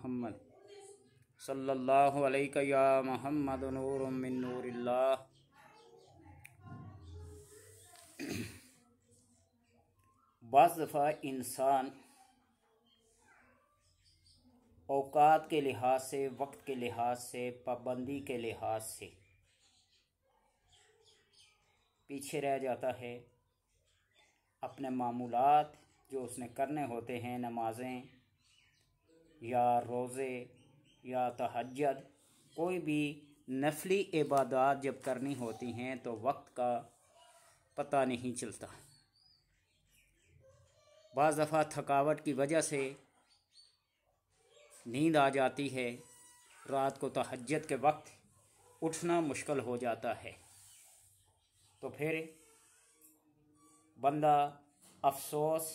मुहम्मद सल्लल्लाहु अलैहि या मुहम्मद नूरुम मिन नूरिल्लाह। बाज़ दफ़ा इंसान औकात के लिहाज से, वक्त के लिहाज से, पाबंदी के लिहाज से पीछे रह जाता है। अपने मामूलात जो उसने करने होते हैं, नमाज़ें या रोज़े या तहज्जुद, कोई भी नफली इबादत जब करनी होती हैं तो वक्त का पता नहीं चलता। बाज़ दफ़ा थकावट की वजह से नींद आ जाती है, रात को तहज्जुद के वक्त उठना मुश्किल हो जाता है, तो फिर बंदा अफसोस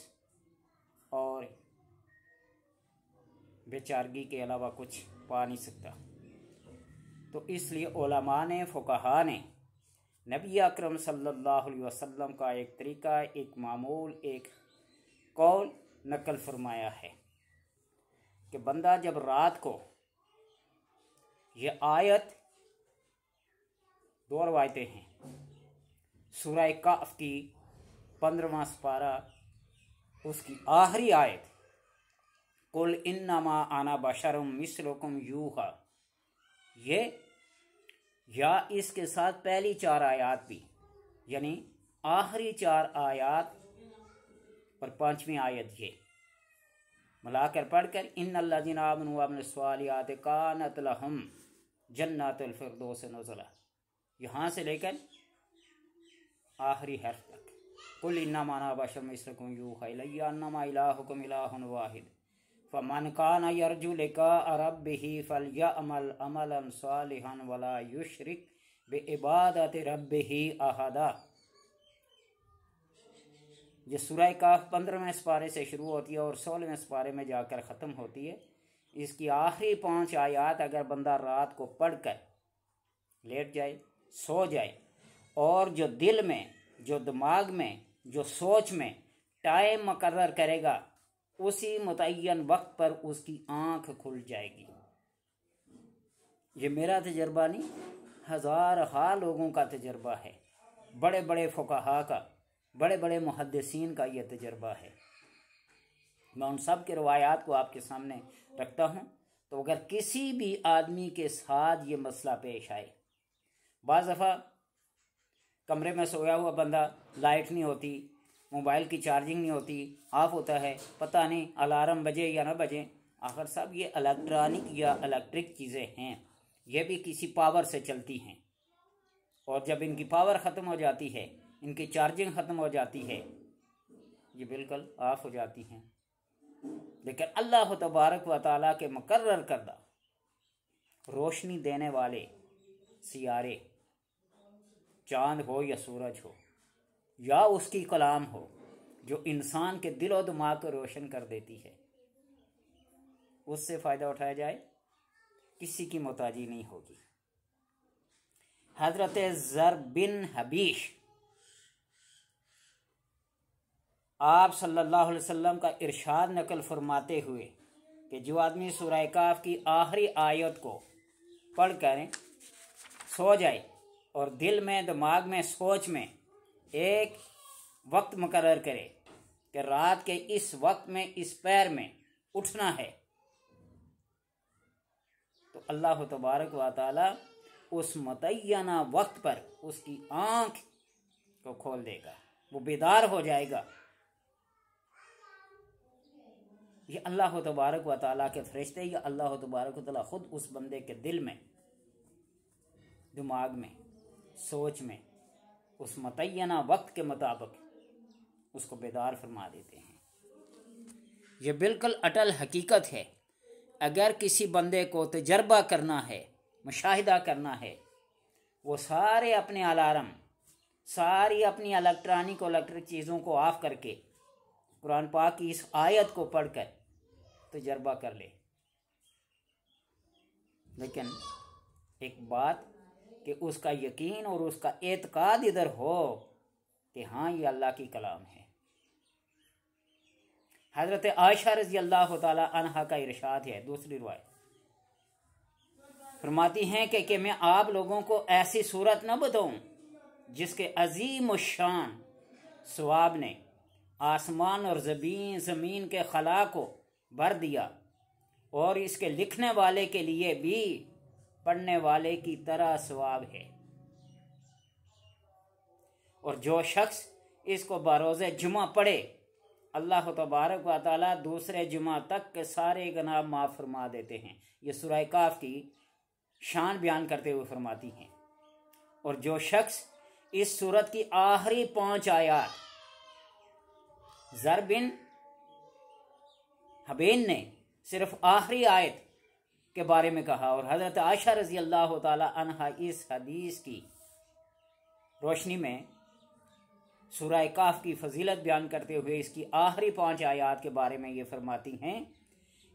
और बेचारगी के अलावा कुछ पा नहीं सकता। तो इसलिए उलमा ने, फुक़हा ने नबी अकरम सल्लल्लाहु अलैहि वसल्लम का एक तरीका, एक मामूल, एक कौल नकल फरमाया है कि बंदा जब रात को ये आयत, दो रवायतें हैं, सूरह कहफ की 15वां पारा, उसकी आखिरी आयत कुल इन्नमा आना बशरुम मिस्लुकुम यूहा, ये या इसके साथ पहली 4 आयत भी, यानी आखिरी 4 आयत और 5वीं आयत ये मिलाकर पढ़कर इन्नल्लज़ीना आमनू व अमिलुस्सालिहाति कानत लहुम जन्नतुल फिरदौस नुज़ुला, यहाँ से लेकर आखिरी हर्फ तक। कुल इन्नमा आना बशरुम मिस्लुकुम यूहा इलैया अन्नमा इलाहुकुम इलाहुन वाहिद फमन काना यरजू लिक़ाअ रब्बिही फलयअमल अमलन सालिहन वला युशरिक बिइबादति रब्बिही अहदा। ये सूरह कहफ 15वें पारे से शुरू होती है और 16वें पारे में जाकर ख़त्म होती है। इसकी आखिरी 5 आयत अगर बंदा रात को पढ़कर लेट जाए, सो जाए, और जो दिल में, जो दिमाग में, जो सोच में टाइम मुकर्रर करेगा, उसी मुतय्यन वक्त पर उसकी आँख खुल जाएगी। ये मेरा तजर्बा नहीं, हज़ार लोगों का तजर्बा है, बड़े बड़े फुक़हा का, बड़े बड़े मुहद्दिसीन का ये तजर्बा है। मैं उन सब के रवायात को आपके सामने रखता हूँ। तो अगर किसी भी आदमी के साथ ये मसला पेश आए, बाज़ दफ़ा कमरे में सोया हुआ बंदा, लाइट नहीं होती, मोबाइल की चार्जिंग नहीं होती, ऑफ होता है, पता नहीं अलार्म बजे या ना बजे। आखिर सब ये इलेक्ट्रॉनिक या इलेक्ट्रिक चीज़ें हैं, ये भी किसी पावर से चलती हैं, और जब इनकी पावर ख़त्म हो जाती है, इनकी चार्जिंग ख़त्म हो जाती है, ये बिल्कुल ऑफ हो जाती हैं। लेकिन अल्लाह तबारक व तआला के मुकर्रर करदा रोशनी देने वाले सियारे, चाँद हो या सूरज हो या उसकी कलाम हो, जो इंसान के दिल और दिमाग को रोशन कर देती है, उससे फ़ायदा उठाया जाए, किसी की मोहताजी नहीं होगी। हज़रत ज़र बिन हबीश आप सल्लल्लाहु अलैहि वसल्लम का इरशाद नकल फरमाते हुए कि जो आदमी सूरह कहफ की आखिरी आयत को पढ़कर सो जाए और दिल में, दिमाग में, सोच में एक वक्त मुकर्रर करे कि रात के इस वक्त में, इस पैर में उठना है, तो अल्लाह तबारक व तआला उस मुतय्यना वक्त पर उसकी आँख को खोल देगा, वो बेदार हो जाएगा। ये अल्लाह तबारक व तआला के फरिश्ते या अल्लाह तबारक व तआला खुद उस बंदे के दिल में, दिमाग में, सोच में, उस मुतय्यना वक्त के मुताबिक उसको बेदार फरमा देते हैं। ये बिल्कुल अटल हकीकत है। अगर किसी बंदे को तजर्बा करना है, मुशाहिदा करना है, वो सारे अपने अलार्म, सारी अपनी इलेक्ट्रॉनिक और इलेक्ट्रिक चीज़ों को ऑफ करके कुरान पाक की इस आयत को पढ़कर तजर्बा कर ले। लेकिन एक बात कि उसका यकीन और उसका एतकाद इधर हो कि हाँ, ये अल्लाह की कलाम है। हज़रत आयशा रज़ी अल्लाह ताला अन्हा का इरशाद है, दूसरी रिवायत फरमाती हैं कि मैं आप लोगों को ऐसी सूरत न बताऊं जिसके अजीम शान सवाब ने आसमान और ज़मीन के खला को भर दिया और इसके लिखने वाले के लिए भी पढ़ने वाले की तरह सवाब है। और जो शख्स इसको बरोज़े जुमा पढ़े अल्लाह तबारक व तआला दूसरे जुमा तक के सारे गुनाह माफ़ फरमा देते हैं। ये सूरह काफ की शान बयान करते हुए फरमाती हैं। और जो शख्स इस सूरत की आखिरी 5 आयत, ज़र बिन हबीन ने सिर्फ आखिरी आयत के बारे में कहा और हज़रत आयशा रज़ी अल्लाह ताला अन्हा इस हदीस की रोशनी में सूरह काफ की फजीलत बयान करते हुए इसकी आखिरी 5 आयत के बारे में ये फरमाती हैं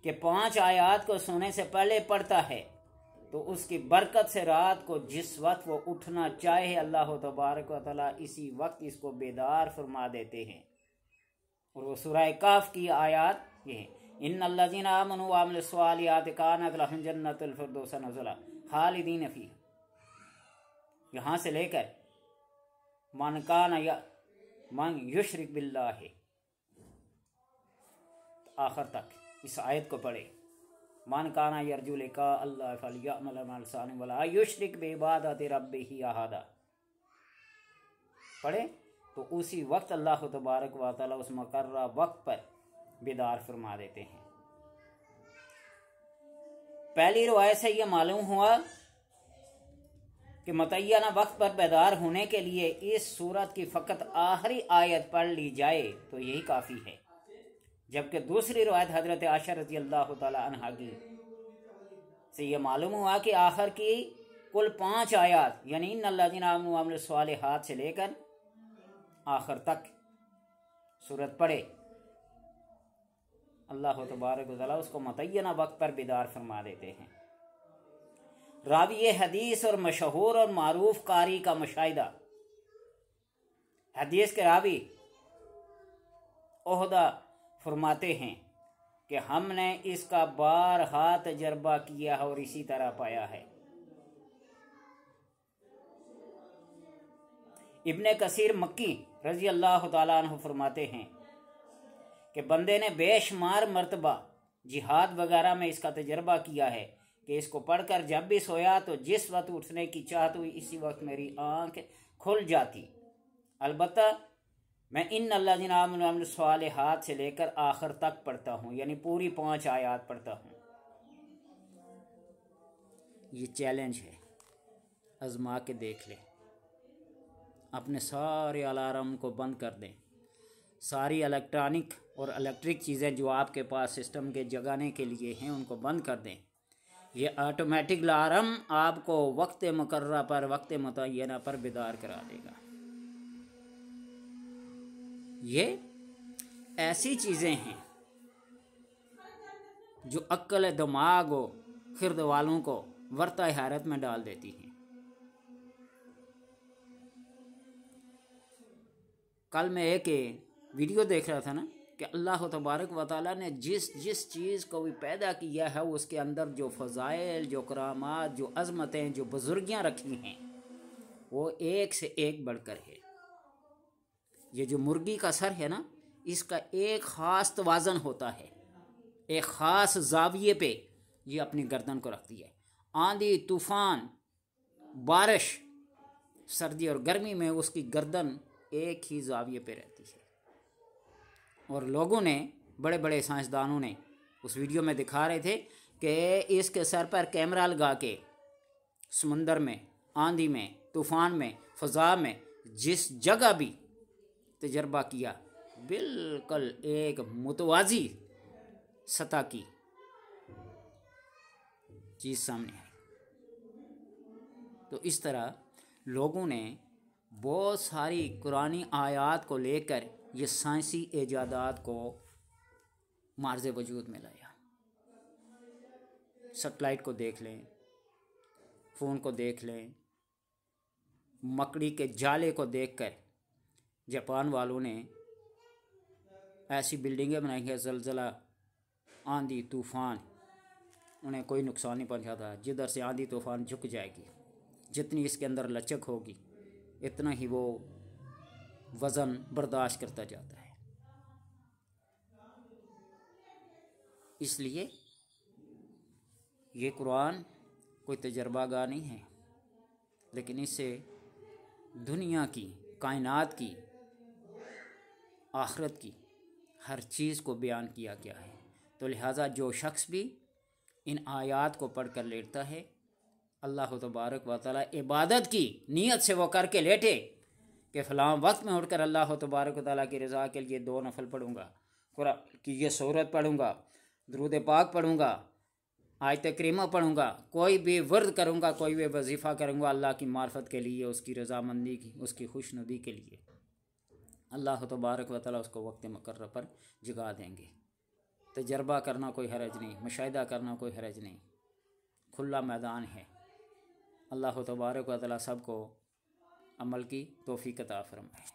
कि 5 आयत को सोने से पहले पढ़ता है तो उसकी बरकत से रात को जिस वक्त वो उठना चाहे अल्लाह तबारक व तआला इसी वक्त इसको बेदार फरमा देते हैं। और वो सूरह काफ की आयत ये है, इन्नल्लज़ीना आमनू व अमिलुस स्वालिहाति कानत लहुम जन्नतुल फिरदौस नुज़ुला खालिदीन फ़ीहा, यहाँ से लेकर मन युशरिक बिल्लाह आखिर तक इस आयत को पढ़े। मन काना यरजू लिका अल्लाह फलियअमल अमल सालिह वला युशरिक बिइबादति रब्बिही अहदा पढ़े तो उसी वक्त अल्लाह तबारक व तआला उस मुकर्रर वक्त पर बेदार फरमा देते हैं। पहली रिवायत से यह मालूम हुआ कि मुतय्यना वक्त पर बेदार होने के लिए इस सूरत की फ़कत आखिरी आयत पढ़ ली जाए तो यही काफ़ी है। जबकि दूसरी रिवायत हज़रत आयशा रज़ी अल्लाह ताला अन्हा की से यह मालूम हुआ कि आखिर की कुल 5 आयत यानी इन्नल्लज़ीना आमनू व अमिलुस स्वालिहात से लेकर आखिर तक सूरत पढ़े अल्लाह तबारक व तआला उसको मुतय्यना वक्त पर बेदार फरमा देते हैं। रावी हदीस और मशहूर और मारूफ कारी का मुशाहिदा, हदीस के रावी ओहदा फरमाते हैं कि हमने इसका बारहा तजर्बा किया है और इसी तरह पाया है। इब्ने कसीर मक्की रज़ी अल्लाह ताला अन्हु फरमाते हैं कि बंदे ने बेशुमार मर्तबा जिहाद वगैरह में इसका तजर्बा किया है कि इसको पढ़कर जब भी सोया तो जिस वक्त उठने की चाहत हुई इसी वक्त मेरी आंख खुल जाती। अलबत्ता मैं इन्नल्लज़ीना आमनू व अमिलुस स्वालिहात से लेकर आखिर तक पढ़ता हूँ, यानी पूरी 5 आयत पढ़ता हूँ। ये चैलेंज है, आजमा के देख लें। अपने सारे अलार्म को बंद कर दें, सारी इलेक्ट्रॉनिक और इलेक्ट्रिक चीज़ें जो आपके पास सिस्टम के जगाने के लिए हैं उनको बंद कर दें। ये ऑटोमेटिक अलार्म आपको वक्त मुकर्रर पर वक्त मुतय्यना पर बेदार करा देगा। ये ऐसी चीज़ें हैं जो अक्ल दिमाग व खिरद वालों को वर्ता हैरत में डाल देती हैं। कल मैं एक वीडियो देख रहा था ना कि अल्लाह तबारक व तआला ने जिस जिस चीज़ को भी पैदा किया है उसके अंदर जो फ़ज़ाइल, जो करामात, जो अज़मतें, जो बुज़ुर्गियाँ रखी हैं वो एक से एक बढ़कर है। ये जो मुर्गी का सर है ना, इसका एक ख़ास तवाज़न होता है, एक ख़ास ज़ाविये पे ये अपनी गर्दन को रखती है। आंधी, तूफ़ान, बारिश, सर्दी और गर्मी में उसकी गर्दन एक ही ज़ाविये पे रहती है। और लोगों ने, बड़े बड़े साइंसदानों ने उस वीडियो में दिखा रहे थे कि इसके सर पर कैमरा लगा के समुंदर में, आंधी में, तूफ़ान में, फ़ज़ा में जिस जगह भी तजर्बा किया बिल्कुल एक मुतवाज़ी सतह की चीज़ सामने आई। तो इस तरह लोगों ने बहुत सारी कुरानी आयात को लेकर ये साइंसी इजादात को मार्ज़े वजूद में लाया। सेटेलाइट को देख लें, फ़ोन को देख लें, मकड़ी के जाले को देखकर जापान वालों ने ऐसी बिल्डिंगें बनाएंगे, ज़लज़ला, आंधी तूफ़ान उन्हें कोई नुकसान नहीं पहुंचाता। जिधर से आंधी तूफ़ान झुक जाएगी, जितनी इसके अंदर लचक होगी इतना ही वो वज़न बर्दाश्त करता जाता है। इसलिए ये कुरान कोई तजर्बागार नहीं है, लेकिन इससे दुनिया की, कायनात की, आखिरत की हर चीज़ को बयान किया गया है। तो लिहाजा जो शख्स भी इन आयात को पढ़ कर लेटता है, अल्लाह तबारक व तआला इबादत की नीयत से वो करके लेटे कि फ़लाँ वक्त में उठकर अल्लाह तबारक व तआला की रज़ा के लिए 2 नफल पढ़ूँगा, कुरान की ये सूरत पढ़ूँगा, दुरूद पाक पढ़ूँगा, आयत करीमा पढ़ूँगा, कोई भी वर्द करूँगा, कोई भी वजीफ़ा करूँगा अल्लाह की मार्फत के लिए, उसकी रज़ामंदी की, उसकी खुशनुदी के लिए, अल्लाह तबारक व तआला उसको वक्त मुकर्रर पर जगा देंगे। तजर्बा करना कोई हरज नहीं, मुशाहिदा करना कोई हरज नहीं, खुला मैदान है। अल्लाह तबारक व तआला सबको अमल की तौफीक अता फरमाए।